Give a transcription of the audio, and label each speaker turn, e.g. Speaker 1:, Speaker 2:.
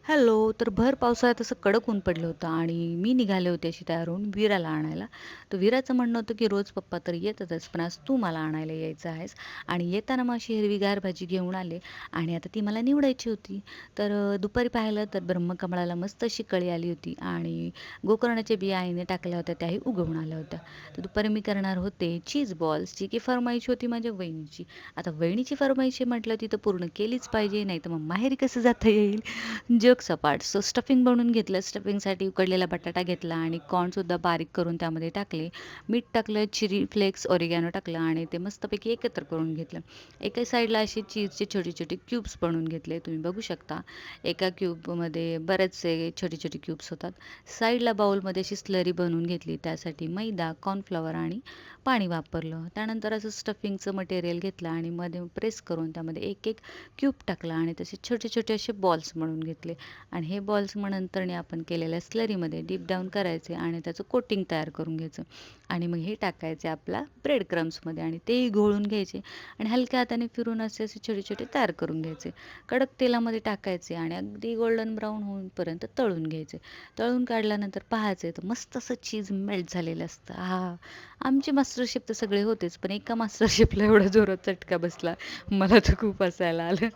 Speaker 1: Hello. तर भर पावसाळ्यात असं कडक ऊन पडलं होतं आणि मी निघाले होते अशी तयार होऊन विराला आणायला. तर विराचं म्हणणं होतं, की "रोज पप्पा तर येतातच, पण आज तू मला आणायला यायचं आहेस." आणि येताना मग अशी हिरवीगार भाजी घेऊन आले आणि आता ती मला निवडायची होती. तर दुपारी पाहिलं तर ब्रह्मकमळाला मस्त अशी कळी आली होती आणि गोकर्णाच्या बिया आईने टाकल्या होत्या, त्याही उगवून आल्या होत्या. तर दुपारी मी करणार होते चीज बॉल्सची, की फर्माईश होती माझ्या वहिनीची. आता वहिनीची फर्माईश आहे म्हटलं, ती तर पूर्ण केलीच पाहिजे, नाहीतर मग माहेरी कसं जाता येईल? जग सपाट. सो स्टफिंग बनवून घेतलं. स्टफिंगसाठी उकडलेला बटाटा घेतला आणि कॉर्नसुद्धा बारीक करून त्यामध्ये टाकले. मीठ टाकलं, चिली फ्लेक्स, ऑरिगॅनो टाकलं आणि ते मस्तपैकी एकत्र करून घेतलं. एका साईडला असे चीजचे छोटे-छोटे क्यूब्स बनवून घेतले. तुम्ही बघू शकता. एका क्यूबमध्ये बरेचसे छोटे-छोटे क्यूब्स होतात. साईडला बाउलमध्ये अशी स्लरी बनवून घेतली. त्यासाठी मैदा, कॉर्नफ्लॉवर आणि पाणी वापरलं. त्यानंतर असं स्टफिंगचं मटेरियल घेतलं आणि मध्ये प्रेस करून त्यामध्ये एक-एक क्यूब टाकला आणि तसे छोटे-छोटे असे बॉल्स बनवून घेतले आणि हे बॉल्स मग नंतरने आपण केलेल्या स्लरीमध्ये डीप डाऊन करायचे आणि त्याचं कोटिंग तयार करून घ्यायचं आणि मग हे टाकायचे आपला ब्रेड क्रम्समध्ये आणि तेही घोळून घ्यायचे आणि हलक्या हाताने फिरून असे छोटे-छोटे तयार करून घ्यायचे. कडक तेलामध्ये टाकायचे आणि अगदी गोल्डन ब्राउन होईपर्यंत तळून घ्यायचे. तळून काढल्यानंतर पाहायचे तर मस्त असं चीज मेल्ट झालेलं असतं. आहा! आमचे मास्टर शेफ तर सगळे होतेच, पण एका मास्टर शेफला एवढा जोरात चटका बसला, मला तर खूप हसायला आलं.